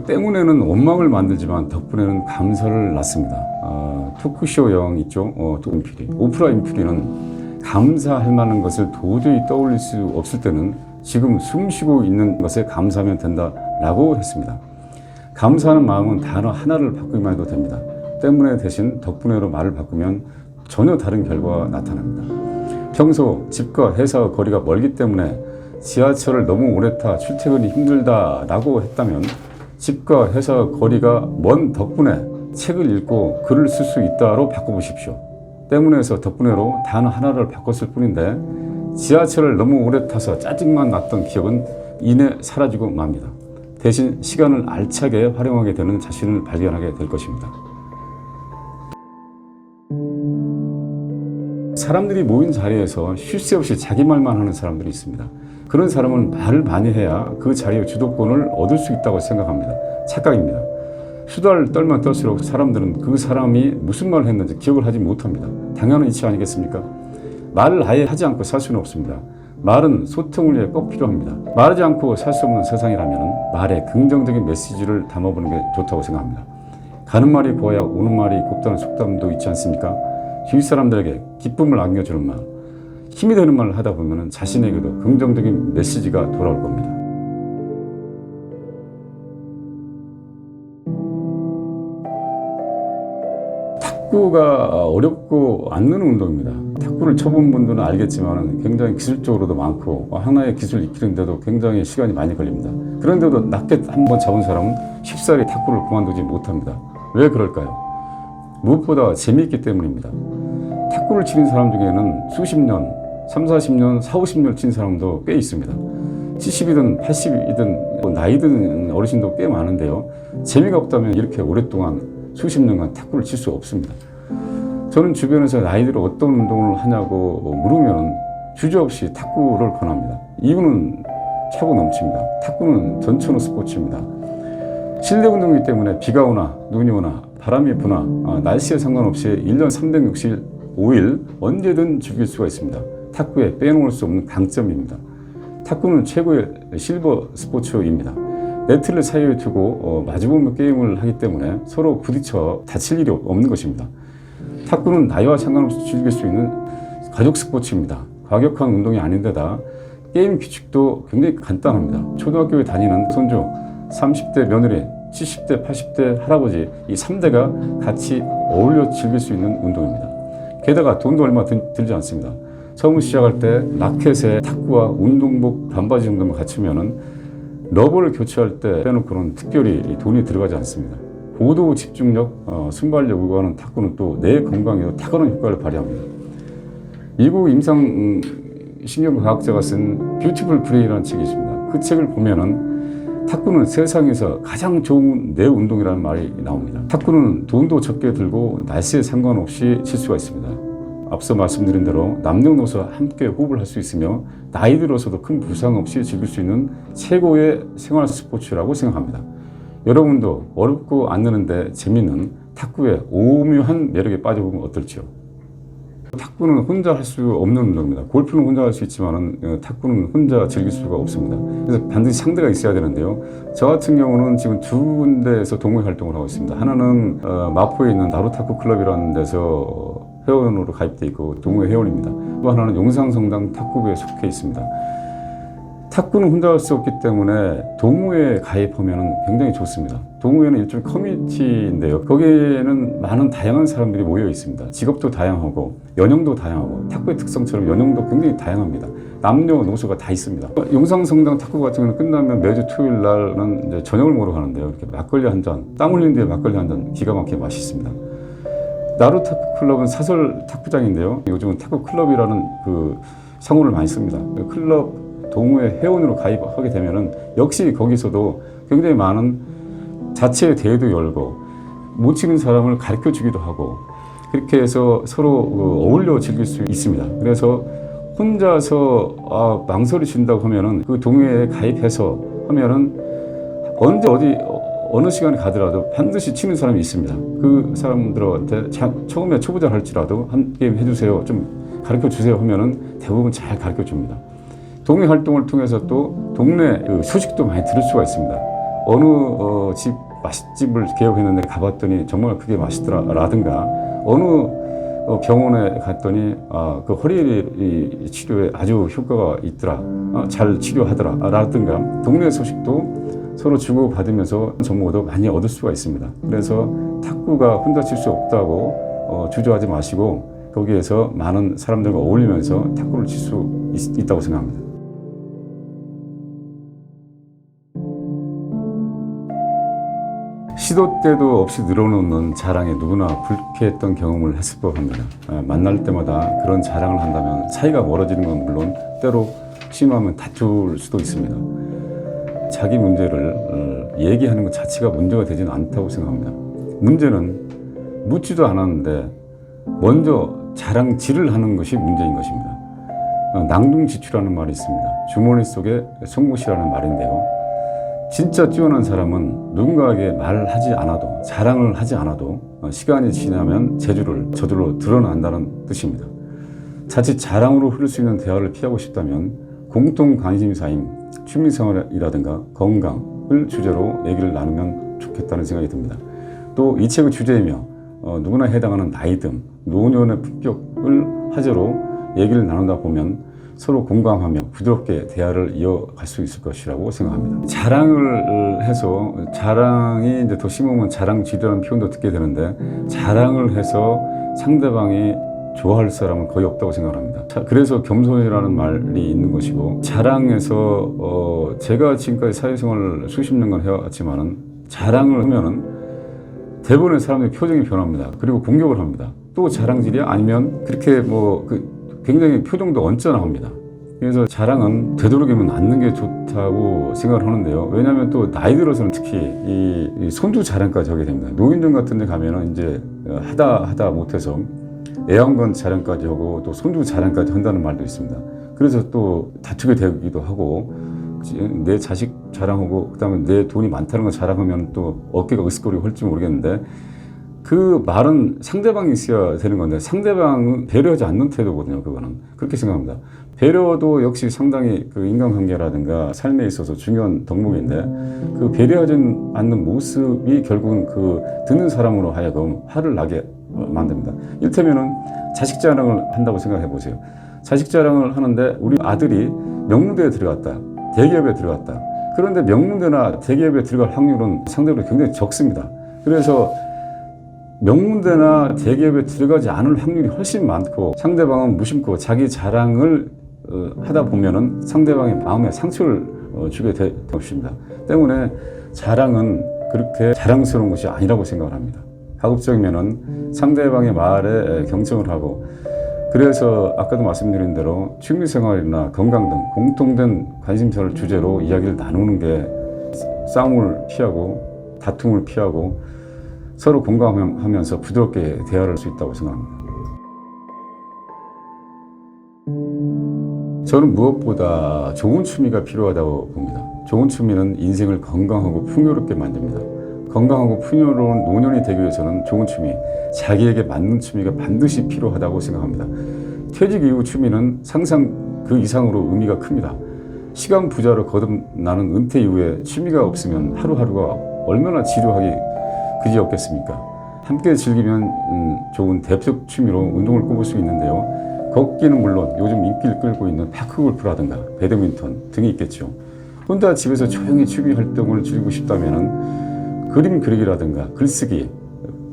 때문에는 원망을 만들지만 덕분에는 감사를 낳습니다. 토크쇼형 있죠? 인필이. 오프라 인필이는 감사할 만한 것을 도저히 떠올릴 수 없을 때는 지금 숨 쉬고 있는 것에 감사하면 된다라고 했습니다. 감사하는 마음은 단어 하나를 바꾸기만 해도 됩니다. 때문에 대신 덕분에로 말을 바꾸면 전혀 다른 결과가 나타납니다. 평소 집과 회사와 거리가 멀기 때문에 지하철을 너무 오래 타 출퇴근이 힘들다라고 했다면 집과 회사 거리가 먼 덕분에 책을 읽고 글을 쓸 수 있다로 바꿔보십시오. 때문에서 덕분에로 단어 하나를 바꿨을 뿐인데 지하철을 너무 오래 타서 짜증만 났던 기억은 이내 사라지고 맙니다. 대신 시간을 알차게 활용하게 되는 자신을 발견하게 될 것입니다. 사람들이 모인 자리에서 쉴 새 없이 자기 말만 하는 사람들이 있습니다. 그런 사람은 말을 많이 해야 그 자리의 주도권을 얻을 수 있다고 생각합니다. 착각입니다. 수다를 떨면 떨수록 사람들은 그 사람이 무슨 말을 했는지 기억을 하지 못합니다. 당연한 이치 아니겠습니까? 말을 아예 하지 않고 살 수는 없습니다. 말은 소통을 위해 꼭 필요합니다. 말하지 않고 살 수 없는 세상이라면 말에 긍정적인 메시지를 담아보는 게 좋다고 생각합니다. 가는 말이 고와야 오는 말이 곱다는 속담도 있지 않습니까? 주위 사람들에게 기쁨을 안겨주는 말, 힘이 되는 말을 하다 보면 자신에게도 긍정적인 메시지가 돌아올 겁니다. 탁구가 어렵고 안 느는 운동입니다. 탁구를 쳐본 분들은 알겠지만 굉장히 기술적으로도 많고 하나의 기술을 익히는데도 굉장히 시간이 많이 걸립니다. 그런데도 라켓 한번 잡은 사람은 쉽사리 탁구를 그만두지 못합니다. 왜 그럴까요? 무엇보다 재미있기 때문입니다. 탁구를 치는 사람 중에는 수십 년, 3, 40년, 4, 50년 친 사람도 꽤 있습니다. 70이든 80이든 나이 든 어르신도 꽤 많은데요. 재미가 없다면 이렇게 오랫동안 수십 년간 탁구를 칠 수 없습니다. 저는 주변에서 나이들은 어떤 운동을 하냐고 물으면 주저없이 탁구를 권합니다. 이유는 차고 넘칩니다. 탁구는 전천후 스포츠입니다. 실내 운동이기 때문에 비가 오나 눈이 오나 바람이 부나 날씨에 상관없이 1년 365일 언제든 즐길 수가 있습니다. 탁구에 빼놓을 수 없는 강점입니다. 탁구는 최고의 실버 스포츠입니다. 네트를 사이에 두고 마주보며 게임을 하기 때문에 서로 부딪혀 다칠 일이 없는 것입니다. 탁구는 나이와 상관없이 즐길 수 있는 가족 스포츠입니다. 과격한 운동이 아닌데다 게임 규칙도 굉장히 간단합니다. 초등학교에 다니는 손주, 30대 며느리, 70대, 80대 할아버지 이 3대가 같이 어울려 즐길 수 있는 운동입니다. 게다가 돈도 얼마 들지 않습니다. 처음 시작할 때 라켓에 탁구와 운동복 반바지 정도만 갖추면은 러버를 교체할 때 빼놓고는 특별히 돈이 들어가지 않습니다. 고도 집중력, 순발력 요구하는 탁구는 또 뇌 건강에도 탁월한 효과를 발휘합니다. 미국 임상신경과학자가 쓴 뷰티풀 브레인이라는 책이 있습니다. 그 책을 보면은 탁구는 세상에서 가장 좋은 뇌 운동이라는 말이 나옵니다. 탁구는 돈도 적게 들고 날씨에 상관없이 칠 수가 있습니다. 앞서 말씀드린 대로 남녀노소 함께 호흡을 할 수 있으며 나이 들어서도 큰 부상 없이 즐길 수 있는 최고의 생활 스포츠라고 생각합니다. 여러분도 어렵고 안 느는데 재밌는 탁구의 오묘한 매력에 빠져보면 어떨지요? 탁구는 혼자 할 수 없는 운동입니다. 골프는 혼자 할 수 있지만 탁구는 혼자 즐길 수가 없습니다. 그래서 반드시 상대가 있어야 되는데요. 저 같은 경우는 지금 두 군데에서 동호회 활동을 하고 있습니다. 하나는 마포에 있는 나루탁구 클럽이라는 데서 회원으로 가입돼 있고 동호회 회원입니다. 또 하나는 용상성당 탁구부에 속해 있습니다. 탁구는 혼자 할 수 없기 때문에 동호회에 가입하면 굉장히 좋습니다. 동호회는 일종의 커뮤니티인데요. 거기에는 많은 다양한 사람들이 모여 있습니다. 직업도 다양하고 연령도 다양하고 탁구의 특성처럼 연령도 굉장히 다양합니다. 남녀노소가 다 있습니다. 용상성당 탁구 같은 경우는 끝나면 매주 토요일 날은 이제 저녁을 먹으러 가는데요. 이렇게 막걸리 한 잔, 땀 흘린 뒤에 막걸리 한 잔 기가 막히게 맛있습니다. 나루탁구 클럽은 사설 탁구장인데요. 요즘은 탁구 클럽이라는 그 상호를 많이 씁니다. 클럽 동호회 회원으로 가입하게 되면은 역시 거기서도 굉장히 많은 자체 대회도 열고 못 치는 사람을 가르쳐 주기도 하고 그렇게 해서 서로 어울려 즐길 수 있습니다. 그래서 혼자서 망설이신다고 하면은 그 동호회에 가입해서 하면은 언제 어디 어느 시간에 가더라도 반드시 치는 사람이 있습니다. 그 사람들한테 처음에 초보자 할지라도 한 게임 해주세요, 좀 가르쳐 주세요 하면은 대부분 잘 가르쳐 줍니다. 동호회 활동을 통해서 또 동네 소식도 많이 들을 수가 있습니다. 어느 집 맛집을 개업했는데 가봤더니 정말 그게 맛있더라라든가 어느 병원에 갔더니 그 허리 치료에 아주 효과가 있더라, 잘 치료하더라라든가 동네 소식도 서로 주고받으면서 정보도 많이 얻을 수가 있습니다. 그래서 탁구가 혼자 칠 수 없다고 주저하지 마시고 거기에서 많은 사람들과 어울리면서 탁구를 칠 수 있다고 생각합니다. 시도 때도 없이 늘어놓는 자랑에 누구나 불쾌했던 경험을 했을 법합니다. 만날 때마다 그런 자랑을 한다면 사이가 멀어지는 건 물론 때로 심하면 다툴 수도 있습니다. 자기 문제를 얘기하는 것 자체가 문제가 되지는 않다고 생각합니다. 문제는 묻지도 않았는데 먼저 자랑질을 하는 것이 문제인 것입니다. 낭중지추라는 말이 있습니다. 주머니 속에 송곳이라는 말인데요. 진짜 뛰어난 사람은 누군가에게 말을 하지 않아도, 자랑을 하지 않아도 시간이 지나면 재주를 저절로 드러난다는 뜻입니다. 자칫 자랑으로 흐를 수 있는 대화를 피하고 싶다면 공통 관심사인 취미생활이라든가 건강을 주제로 얘기를 나누면 좋겠다는 생각이 듭니다. 또 이 책의 주제이며 누구나 해당하는 나이듦, 노년의 품격을 화제로 얘기를 나누다 보면 서로 공감하며 부드럽게 대화를 이어갈 수 있을 것이라고 생각합니다. 자랑을 해서, 자랑이 이제 더 심하면 자랑질이라는 표현도 듣게 되는데, 자랑을 해서 상대방이 좋아할 사람은 거의 없다고 생각합니다. 그래서 겸손이라는 말이 있는 것이고, 자랑해서 제가 지금까지 사회생활을 수십 년간 해왔지만은 자랑을 하면은 대부분의 사람들의 표정이 변합니다. 그리고 공격을 합니다. 또 자랑질이야? 아니면 그렇게 굉장히 표정도 언짢아합니다. 그래서 자랑은 되도록이면 않는 게 좋다고 생각을 하는데요. 왜냐하면 또 나이 들어서는 특히 이 손주 자랑까지 하게 됩니다. 노인정 같은 데 가면은 이제 하다 못해서 애완견 자랑까지 하고 또 손주 자랑까지 한다는 말도 있습니다. 그래서 또 다투게 되기도 하고, 내 자식 자랑하고 그다음에 내 돈이 많다는 걸 자랑하면 또 어깨가 으쓱거리고 할지 모르겠는데, 그 말은 상대방이 있어야 되는 건데 상대방은 배려하지 않는 태도거든요. 그거는 그렇게 생각합니다. 배려도 역시 상당히 그 인간관계라든가 삶에 있어서 중요한 덕목인데, 그 배려하지 않는 모습이 결국은 그 듣는 사람으로 하여금 화를 나게 만듭니다. 이를테면은 자식 자랑을 한다고 생각해 보세요. 자식 자랑을 하는데 우리 아들이 명문대에 들어갔다, 대기업에 들어갔다. 그런데 명문대나 대기업에 들어갈 확률은 상대적으로 굉장히 적습니다. 그래서 명문대나 대기업에 들어가지 않을 확률이 훨씬 많고, 상대방은 무심코 자기 자랑을 하다 보면은 상대방의 마음에 상처를 주게 될 것입니다. 때문에 자랑은 그렇게 자랑스러운 것이 아니라고 생각을 합니다. 가급적이면은 상대방의 말에 경청을 하고, 그래서 아까도 말씀드린 대로 취미생활이나 건강 등 공통된 관심사를 주제로 이야기를 나누는 게 싸움을 피하고 다툼을 피하고 서로 공감하면서 부드럽게 대화를 할 수 있다고 생각합니다. 저는 무엇보다 좋은 취미가 필요하다고 봅니다. 좋은 취미는 인생을 건강하고 풍요롭게 만듭니다. 건강하고 풍요로운 노년이 되기 위해서는 좋은 취미, 자기에게 맞는 취미가 반드시 필요하다고 생각합니다. 퇴직 이후 취미는 상상 그 이상으로 의미가 큽니다. 시간 부자로 거듭나는 은퇴 이후에 취미가 없으면 하루하루가 얼마나 지루하기 그지없겠습니까? 함께 즐기면 좋은 대표 취미로 운동을 꼽을 수 있는데요. 걷기는 물론 요즘 인기를 끌고 있는 파크골프라든가 배드민턴 등이 있겠죠. 혼자 집에서 조용히 취미 활동을 즐기고 싶다면 그림 그리기라든가 글쓰기,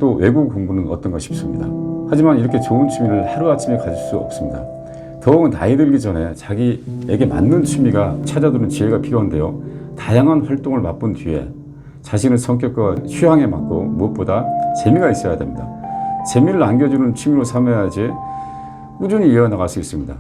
또 외국어 공부는 어떤가 싶습니다. 하지만 이렇게 좋은 취미를 하루아침에 가질 수 없습니다. 더욱 나이 들기 전에 자기에게 맞는 취미가 찾아두는 지혜가 필요한데요. 다양한 활동을 맛본 뒤에 자신의 성격과 취향에 맞고 무엇보다 재미가 있어야 됩니다. 재미를 안겨주는 취미로 삼아야지 꾸준히 이어나갈 수 있습니다.